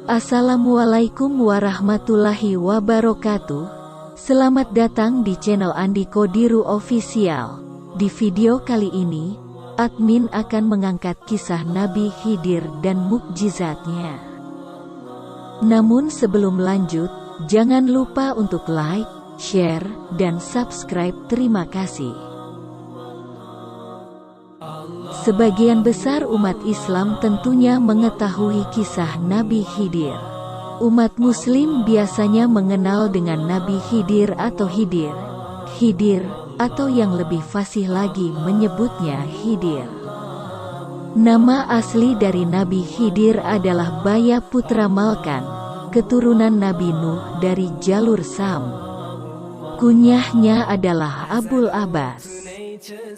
Assalamualaikum warahmatullahi wabarakatuh. Selamat datang di channel Andiko Diru Official. Di video kali ini, admin akan mengangkat kisah Nabi Khidir dan mukjizatnya. Namun sebelum lanjut, jangan lupa untuk like, share, dan subscribe. Terima kasih. Sebagian besar umat Islam tentunya mengetahui kisah Nabi Khidir. Umat Muslim biasanya mengenal dengan Nabi Khidir atau Hidir, atau yang lebih fasih lagi menyebutnya Hidir. Nama asli dari Nabi Khidir adalah Baya putra Malkan, keturunan Nabi Nuh dari jalur Sam. Kunyahnya adalah Abul Abbas.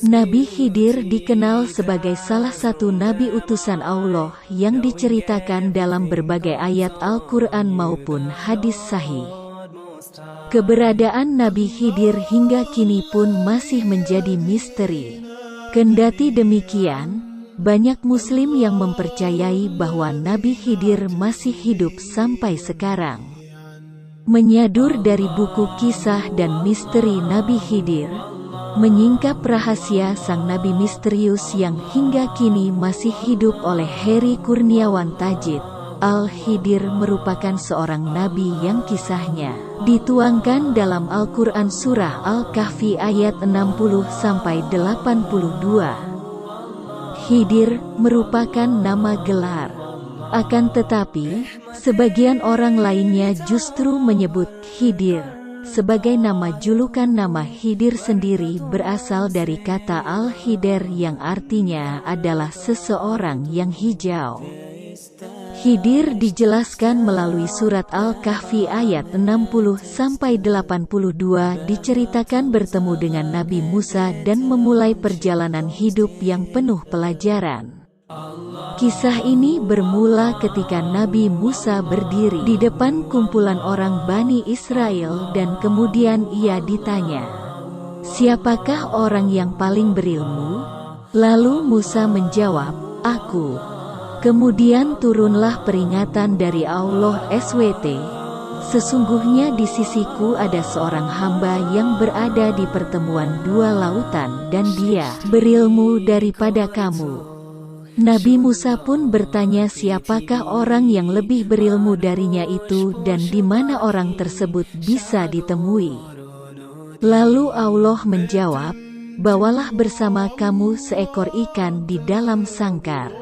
Nabi Khidir dikenal sebagai salah satu nabi utusan Allah yang diceritakan dalam berbagai ayat Al-Quran maupun hadis sahih. Keberadaan Nabi Khidir hingga kini pun masih menjadi misteri. Kendati demikian, banyak Muslim yang mempercayai bahwa Nabi Khidir masih hidup sampai sekarang. Menyadur dari buku kisah dan misteri Nabi Khidir, menyingkap rahasia sang nabi misterius yang hingga kini masih hidup oleh Heri Kurniawan Tajid. Al-Khidir merupakan seorang nabi yang kisahnya dituangkan dalam Al-Quran Surah Al-Kahfi ayat 60-82. Khidir merupakan nama gelar. Akan tetapi, sebagian orang lainnya justru menyebut Khidir sebagai nama julukan. Nama Khidir sendiri berasal dari kata Al-Khidr yang artinya adalah seseorang yang hijau. Khidir dijelaskan melalui surat Al-Kahfi ayat 60-82, diceritakan bertemu dengan Nabi Musa dan memulai perjalanan hidup yang penuh pelajaran. Kisah ini bermula ketika Nabi Musa berdiri di depan kumpulan orang Bani Israel dan kemudian ia ditanya, "Siapakah orang yang paling berilmu?" Lalu Musa menjawab, "Aku." Kemudian turunlah peringatan dari Allah SWT, "Sesungguhnya di sisiku ada seorang hamba yang berada di pertemuan dua lautan dan dia berilmu daripada kamu." Nabi Musa pun bertanya siapakah orang yang lebih berilmu darinya itu dan di mana orang tersebut bisa ditemui. Lalu Allah menjawab, "Bawalah bersama kamu seekor ikan di dalam sangkar.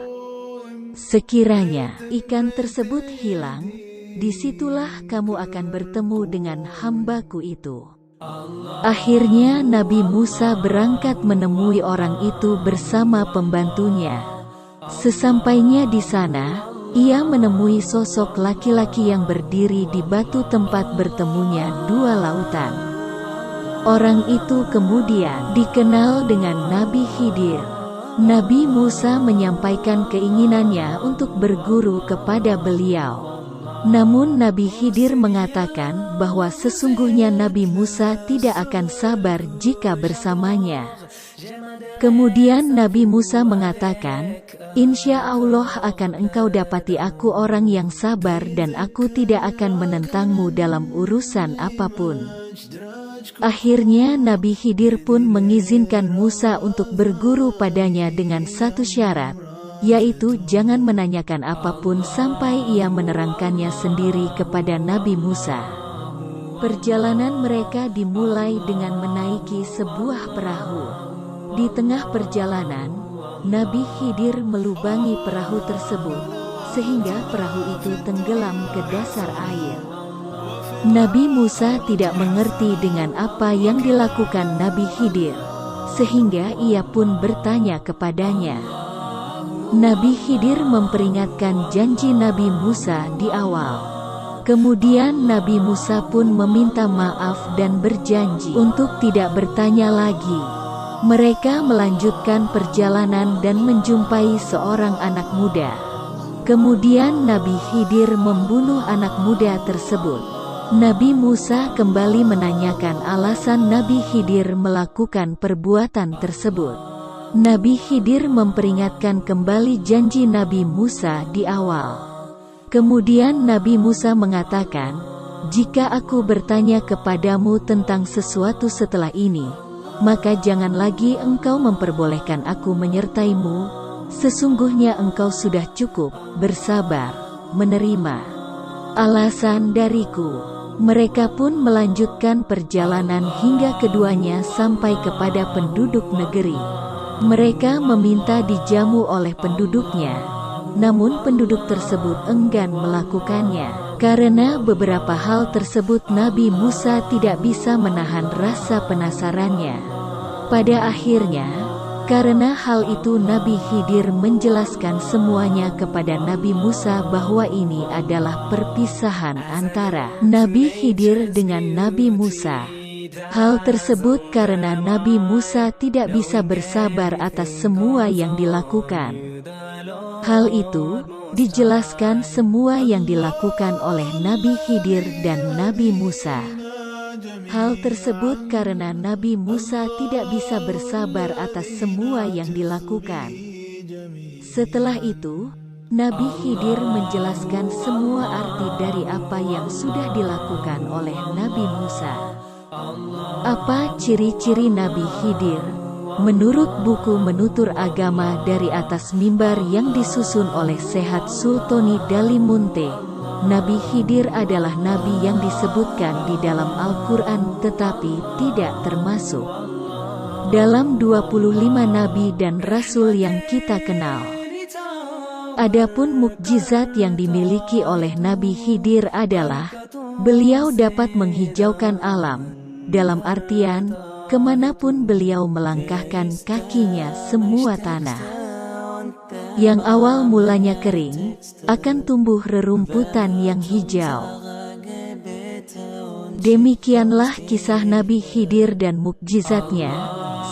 Sekiranya ikan tersebut hilang, disitulah kamu akan bertemu dengan hambaku itu." Akhirnya Nabi Musa berangkat menemui orang itu bersama pembantunya. Sesampainya di sana, ia menemui sosok laki-laki yang berdiri di batu tempat bertemunya dua lautan. Orang itu kemudian dikenal dengan Nabi Khidir. Nabi Musa menyampaikan keinginannya untuk berguru kepada beliau. Namun Nabi Khidir mengatakan bahwa sesungguhnya Nabi Musa tidak akan sabar jika bersamanya. Kemudian Nabi Musa mengatakan, "Insya Allah akan engkau dapati aku orang yang sabar dan aku tidak akan menentangmu dalam urusan apapun." Akhirnya Nabi Khidir pun mengizinkan Musa untuk berguru padanya dengan satu syarat, yaitu jangan menanyakan apapun sampai ia menerangkannya sendiri kepada Nabi Musa. Perjalanan mereka dimulai dengan menaiki sebuah perahu. Di tengah perjalanan, Nabi Khidir melubangi perahu tersebut, sehingga perahu itu tenggelam ke dasar air. Nabi Musa tidak mengerti dengan apa yang dilakukan Nabi Khidir, sehingga ia pun bertanya kepadanya. Nabi Khidir memperingatkan janji Nabi Musa di awal. Kemudian Nabi Musa pun meminta maaf dan berjanji untuk tidak bertanya lagi. Mereka melanjutkan perjalanan dan menjumpai seorang anak muda. Kemudian Nabi Khidir membunuh anak muda tersebut. Nabi Musa kembali menanyakan alasan Nabi Khidir melakukan perbuatan tersebut. Nabi Khidir memperingatkan kembali janji Nabi Musa di awal. Kemudian Nabi Musa mengatakan, "Jika aku bertanya kepadamu tentang sesuatu setelah ini, maka jangan lagi engkau memperbolehkan aku menyertaimu. Sesungguhnya engkau sudah cukup bersabar menerima alasan dariku." Mereka pun melanjutkan perjalanan hingga keduanya sampai kepada penduduk negeri. Mereka meminta dijamu oleh penduduknya, namun penduduk tersebut enggan melakukannya. Karena beberapa hal tersebut Nabi Musa tidak bisa menahan rasa penasarannya. Pada akhirnya, karena hal itu Nabi Khidir menjelaskan semuanya kepada Nabi Musa bahwa ini adalah perpisahan antara Nabi Khidir dengan Nabi Musa. Hal tersebut karena Nabi Musa tidak bisa bersabar atas semua yang dilakukan. Hal itu dijelaskan semua yang dilakukan oleh Nabi Khidir dan Nabi Musa. Hal tersebut karena Nabi Musa tidak bisa bersabar atas semua yang dilakukan. Setelah itu, Nabi Khidir menjelaskan semua arti dari apa yang sudah dilakukan oleh Nabi Musa. Apa ciri-ciri Nabi Khidir? Menurut buku Menutur Agama dari atas mimbar yang disusun oleh Sehat Sultoni Dalimunte, Nabi Khidir adalah nabi yang disebutkan di dalam Al-Quran tetapi tidak termasuk dalam 25 nabi dan rasul yang kita kenal. Adapun mukjizat yang dimiliki oleh Nabi Khidir adalah beliau dapat menghijaukan alam, dalam artian kemanapun beliau melangkahkan kakinya semua tanah yang awal mulanya kering, akan tumbuh rerumputan yang hijau. Demikianlah kisah Nabi Khidir dan mukjizatnya.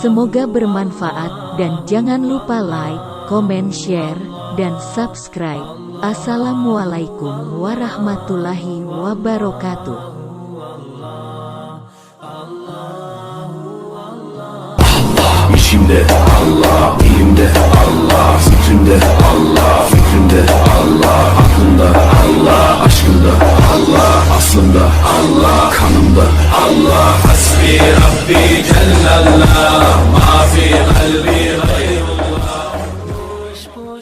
Semoga bermanfaat dan jangan lupa like, komen, share, dan subscribe. Assalamualaikum warahmatullahi wabarakatuh. İçimde Allah, dilimde Allah, zikrimde Allah, fikrimde Allah, aklımda Allah, aşkımda Allah, aslımda Allah, kanımda Allah. Hasbi Rabbi Cellallah, ma fi kalbi